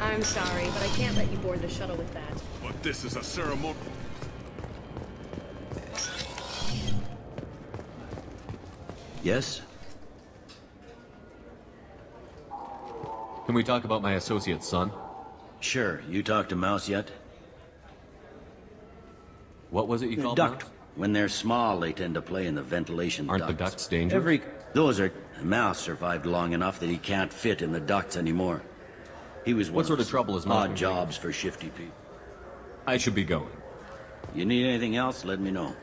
I'm sorry, but I can't let you board the shuttle with that. But this is a ceremony. Yes? Can we talk about my associate's son? Sure. You talked to Mouse yet? What was it you called Duct. Mouse? When they're small, they tend to play in the ventilation Aren't ducts. the ducts dangerous? Those are... Mouse survived long enough that he can't fit in the ducts anymore. He was What sort of trouble is Mouse odd been jobs for shifty people. I should be going. You need anything else, let me know.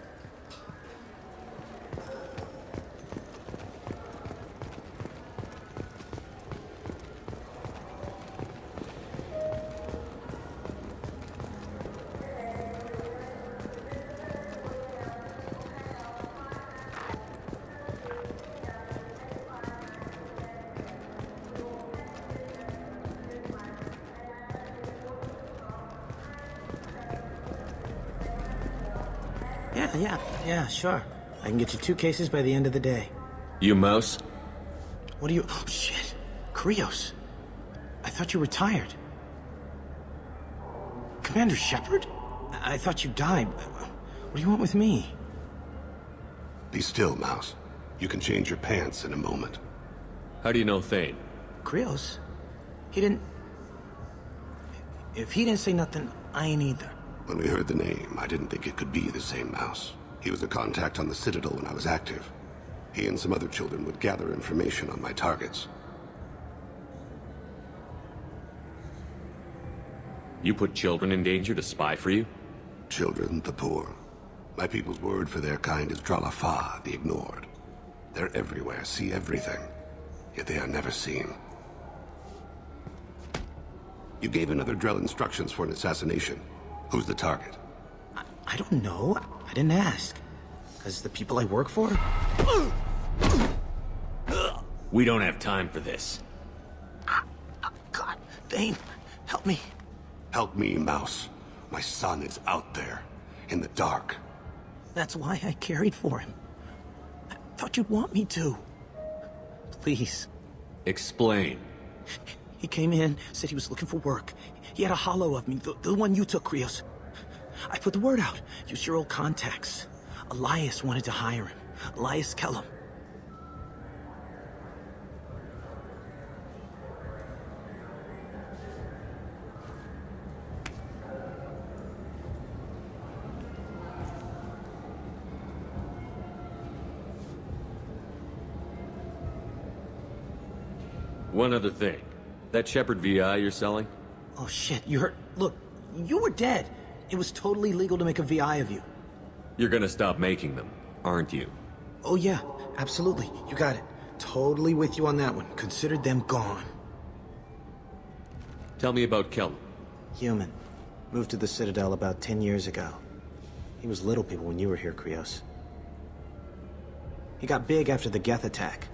Yeah, sure. I can get you 2 cases by the end of the day. You Mouse? What are you... Oh, shit. Krios. I thought you retired. Commander Shepard? I thought you died. What do you want with me? Be still, Mouse. You can change your pants in a moment. How do you know Thane? Krios? He didn't... If he didn't say nothing, I ain't either. When we heard the name, I didn't think it could be the same Mouse. He was a contact on the Citadel when I was active. He and some other children would gather information on my targets. You put children in danger to spy for you? Children, the poor. My people's word for their kind is Dralafa, the ignored. They're everywhere, see everything, yet they are never seen. You gave another Drell instructions for an assassination. Who's the target? I don't know. I didn't ask. Because the people I work for? We don't have time for this. God, Thane, help me. Help me, Mouse. My son is out there, in the dark. That's why I carried for him. I thought you'd want me to. Please. Explain. He came in, said he was looking for work. He had a hollow of me, the one you took, Krios. I put the word out. Use your old contacts. Elias wanted to hire him. Elias Kellum. One other thing. That Shepard VI you're selling? Oh shit, you heard... Look, you were dead. It was totally legal to make a VI of you. You're gonna stop making them, aren't you? Oh yeah, absolutely. You got it. Totally with you on that one. Considered them gone. Tell me about Kellum. Human. Moved to the Citadel about 10 years ago. He was little people when you were here, Krios. He got big after the Geth attack.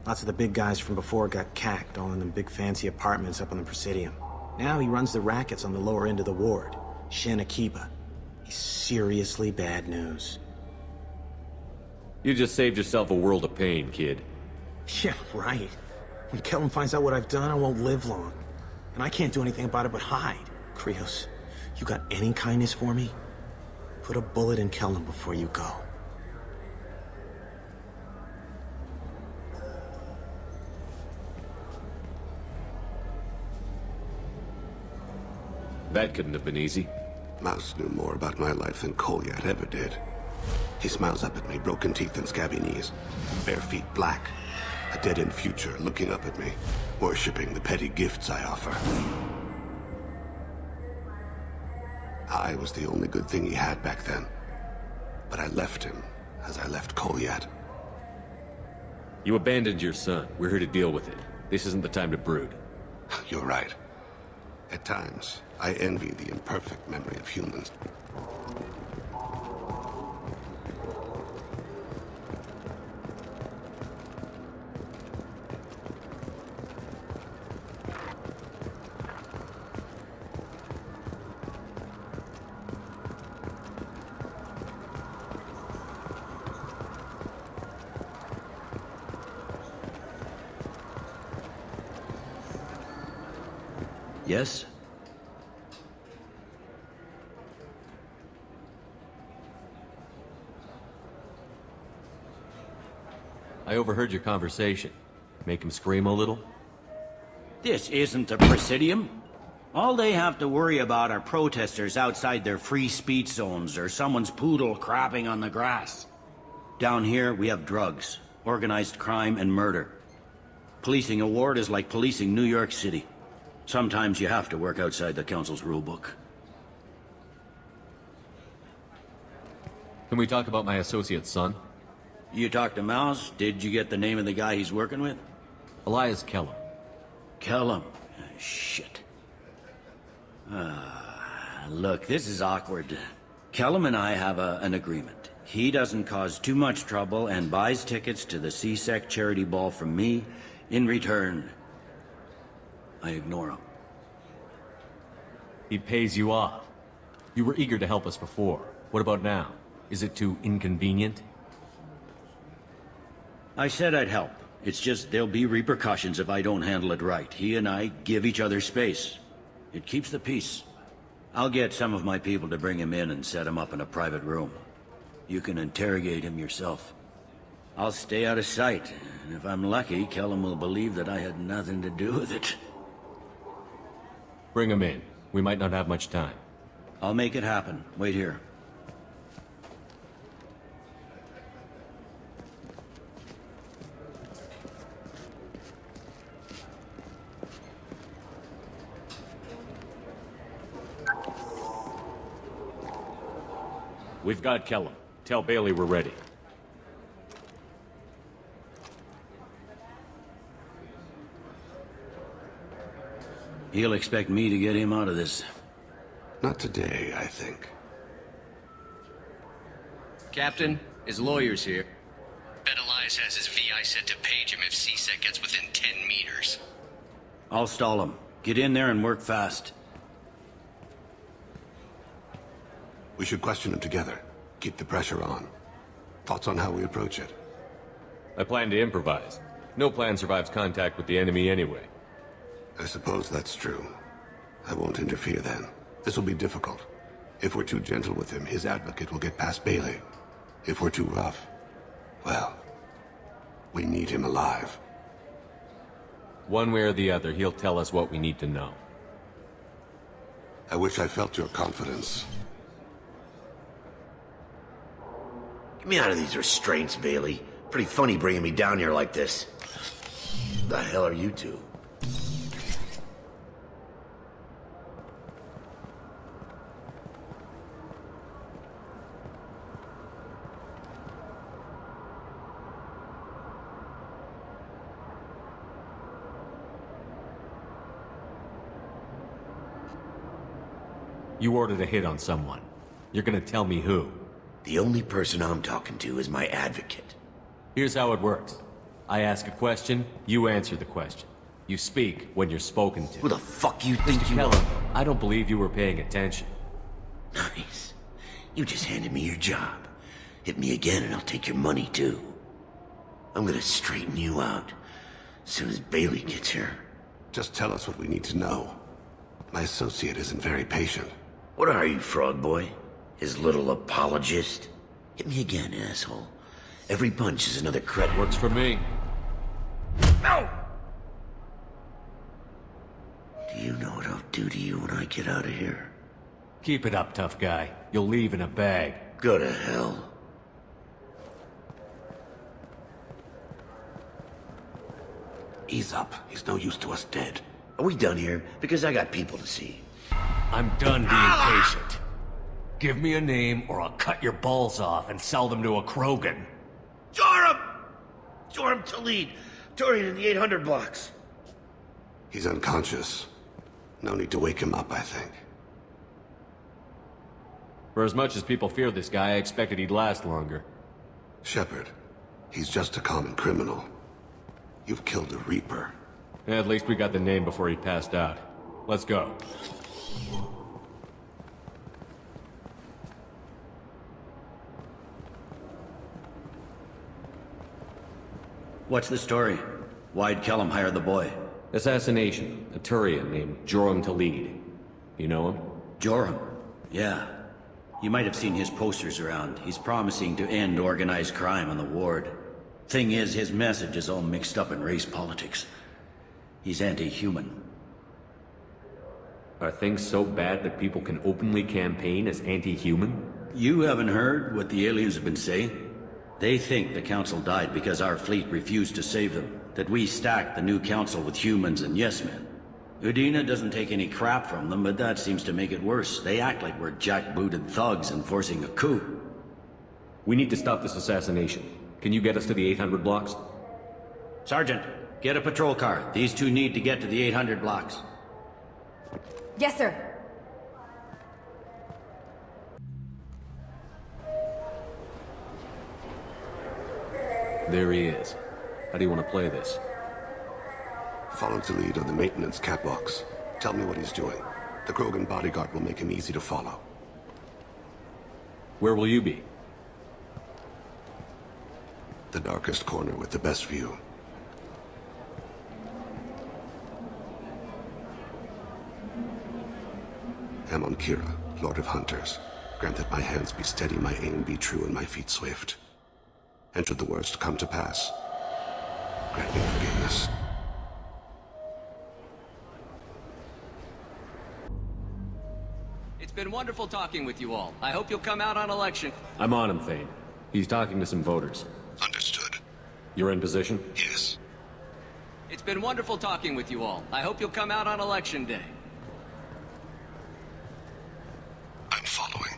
Lots of the big guys from before got cacked all in them big fancy apartments up on the Presidium. Now he runs the rackets on the lower end of the ward. Shin Akiba. He's seriously bad news. You just saved yourself a world of pain, kid. Yeah, right. When Kellum finds out what I've done, I won't live long. And I can't do anything about it but hide. Krios, you got any kindness for me? Put a bullet in Kellum before you go. That couldn't have been easy. Mouse knew more about my life than Kolyat ever did. He smiles up at me, broken teeth and scabby knees. Bare feet black. A dead-end future looking up at me, worshipping the petty gifts I offer. I was the only good thing he had back then. But I left him, as I left Kolyat. You abandoned your son. We're here to deal with it. This isn't the time to brood. You're right. At times, I envy the imperfect memory of humans. Yes? I overheard your conversation. Make him scream a little? This isn't the Presidium. All they have to worry about are protesters outside their free speech zones or someone's poodle crapping on the grass. Down here, we have drugs, organized crime, and murder. Policing a ward is like policing New York City. Sometimes you have to work outside the council's rulebook. Can we talk about my associate's son? You talked to Mouse? Did you get the name of the guy he's working with? Elias Kellum. Kellum. Shit. Look, this is awkward. Kellum and I have an agreement. He doesn't cause too much trouble and buys tickets to the CSEC charity ball from me. In return, I ignore him. He pays you off. You were eager to help us before. What about now? Is it too inconvenient? I said I'd help. It's just there'll be repercussions if I don't handle it right. He and I give each other space. It keeps the peace. I'll get some of my people to bring him in and set him up in a private room. You can interrogate him yourself. I'll stay out of sight, and if I'm lucky, Kellum will believe that I had nothing to do with it. Bring him in. We might not have much time. I'll make it happen. Wait here. We've got Kellum. Tell Bailey we're ready. He'll expect me to get him out of this. Not today, I think. Captain, his lawyer's here. Bet Elias has his VI set to page him if CSEC gets within 10 meters. I'll stall him. Get in there and work fast. We should question him together. Keep the pressure on. Thoughts on how we approach it? I plan to improvise. No plan survives contact with the enemy anyway. I suppose that's true. I won't interfere then. This will be difficult. If we're too gentle with him, his advocate will get past Bailey. If we're too rough, well, we need him alive. One way or the other, he'll tell us what we need to know. I wish I felt your confidence. Get me out of these restraints, Bailey. Pretty funny bringing me down here like this. The hell are you two? You ordered a hit on someone. You're gonna tell me who. The only person I'm talking to is my advocate. Here's how it works. I ask a question, you answer the question. You speak when you're spoken to. Who the fuck you think you Kellum, are? I don't believe you were paying attention. Nice. You just handed me your job. Hit me again and I'll take your money too. I'm gonna straighten you out as soon as Bailey gets here. Just tell us what we need to know. My associate isn't very patient. What are you, frog boy? His little apologist? Hit me again, asshole. Every punch is another credit. Works for me. No! Do you know what I'll do to you when I get out of here? Keep it up, tough guy. You'll leave in a bag. Go to hell. Ease up. He's no use to us dead. Are we done here? Because I got people to see. I'm done being patient. Give me a name or I'll cut your balls off and sell them to a Krogan. Joram! Joram Talid, touring in the 800 blocks. He's unconscious. No need to wake him up, I think. For as much as people fear this guy, I expected he'd last longer. Shepard, he's just a common criminal. You've killed a Reaper. At least we got the name before he passed out. Let's go. What's the story? Why'd Kellum hire the boy? Assassination. A Turian named Joram Talid. You know him? Joram? Yeah. You might have seen his posters around. He's promising to end organized crime on the ward. Thing is, his message is all mixed up in race politics. He's anti-human. Are things so bad that people can openly campaign as anti-human? You haven't heard what the aliens have been saying? They think the Council died because our fleet refused to save them. That we stacked the new Council with humans and yes-men. Udina doesn't take any crap from them, but that seems to make it worse. They act like we're jackbooted thugs enforcing a coup. We need to stop this assassination. Can you get us to the 800 blocks? Sergeant, get a patrol car. These two need to get to the 800 blocks. Yes, sir. There he is. How do you want to play this? Follow the lead on the maintenance catwalks. Tell me what he's doing. The Krogan bodyguard will make him easy to follow. Where will you be? The darkest corner with the best view. Amon Kira, Lord of Hunters. Grant that my hands be steady, my aim be true, and my feet swift. And should the worst come to pass, grant me forgiveness. It's been wonderful talking with you all. I hope you'll come out on election. I'm on him, Thane. He's talking to some voters. Understood. You're in position? Yes. It's been wonderful talking with you all. I hope you'll come out on election day. I'm following.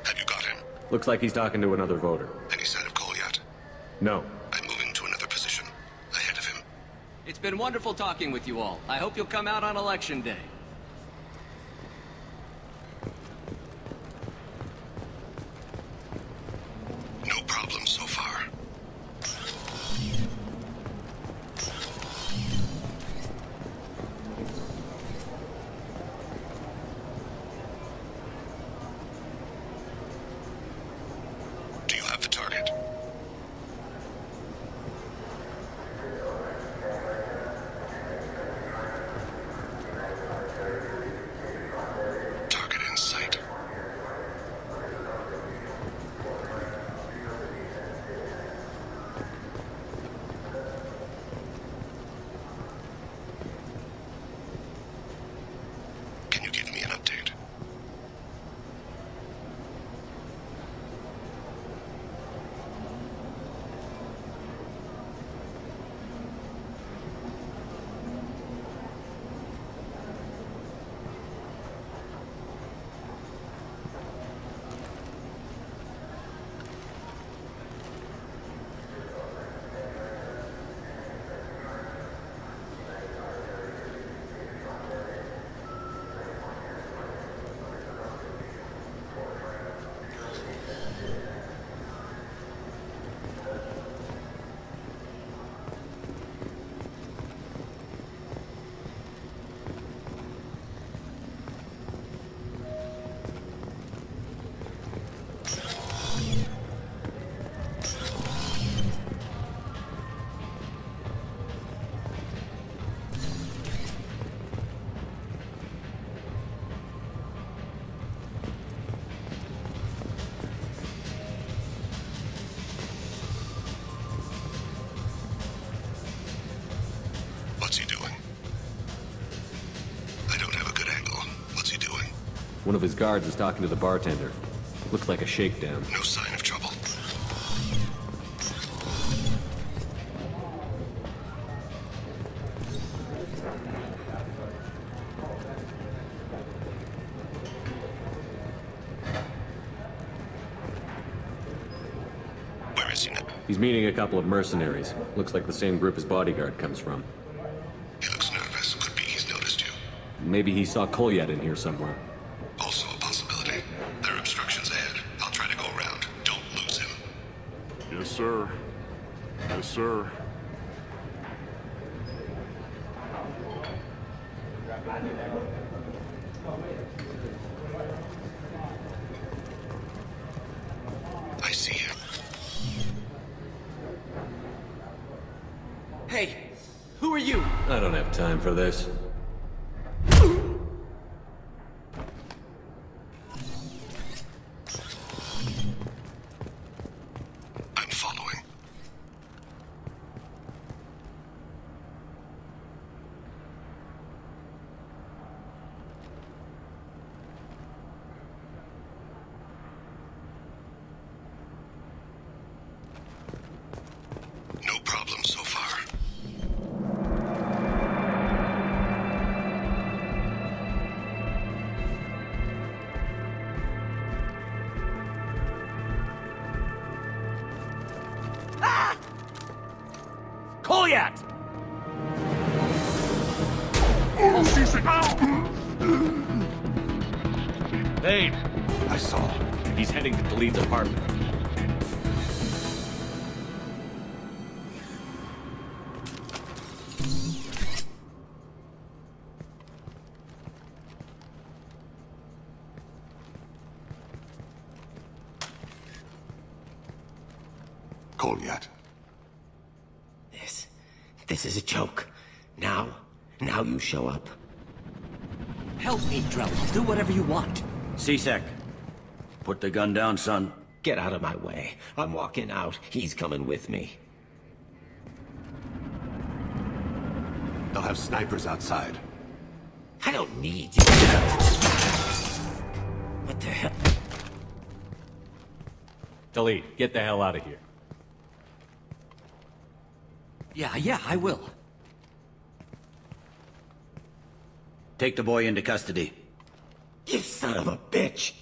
Have you got him? Looks like he's talking to another voter. Any sign of Kolyat? No. I'm moving to another position. Ahead of him. It's been wonderful talking with you all. I hope you'll come out on election day. No problem so far. Do you have the target? Target in sight. Can you give me an update? What's he doing? I don't have a good angle. What's he doing? One of his guards is talking to the bartender. Looks like a shakedown. No sign of trouble. Where is he now? He's meeting a couple of mercenaries. Looks like the same group his bodyguard comes from. He looks nervous. Could be he's noticed you. Maybe he saw Kolyat in here somewhere. Also a possibility. There are obstructions ahead. I'll try to go around. Don't lose him. Yes, sir. Yes, sir. I see him. are you? I don't have time for this. I'm following. No problem so far. Kolyat! Thane! I saw. He's heading to Khalid's apartment. Kolyat. This is a joke. Now you show up. Help me, Drell. I'll do whatever you want. C-Sec, put the gun down, son. Get out of my way. I'm walking out. He's coming with me. They'll have snipers outside. I don't need you. What the hell? Delete. Get the hell out of here. Yeah, I will. Take the boy into custody. You son of a bitch!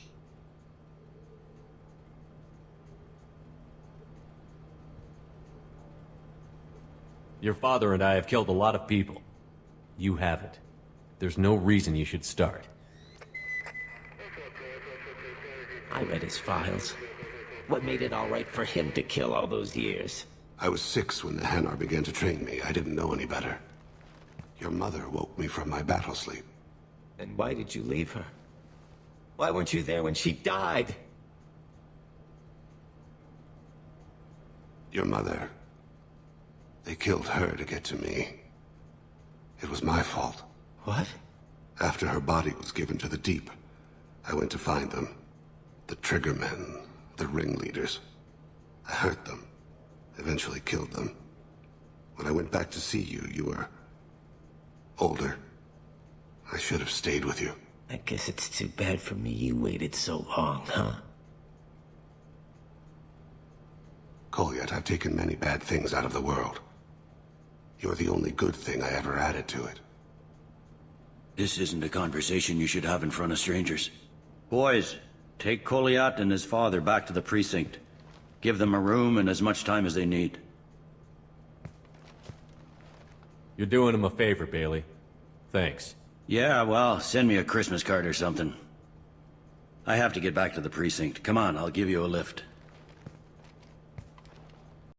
Your father and I have killed a lot of people. You haven't. There's no reason you should start. I read his files. What made it all right for him to kill all those years? I was 6 when the Hanar began to train me. I didn't know any better. Your mother woke me from my battle sleep. And why did you leave her? Why weren't you there when she died? Your mother... They killed her to get to me. It was my fault. What? After her body was given to the Deep, I went to find them. The Triggermen, the ringleaders. I hurt them. Eventually killed them. When I went back to see you, you were... older. I should have stayed with you. I guess it's too bad for me you waited so long, huh? Kolyat, I've taken many bad things out of the world. You're the only good thing I ever added to it. This isn't a conversation you should have in front of strangers. Boys, take Kolyat and his father back to the precinct. Give them a room and as much time as they need. You're doing him a favor, Bailey. Thanks. Yeah, well, send me a Christmas card or something. I have to get back to the precinct. Come on, I'll give you a lift.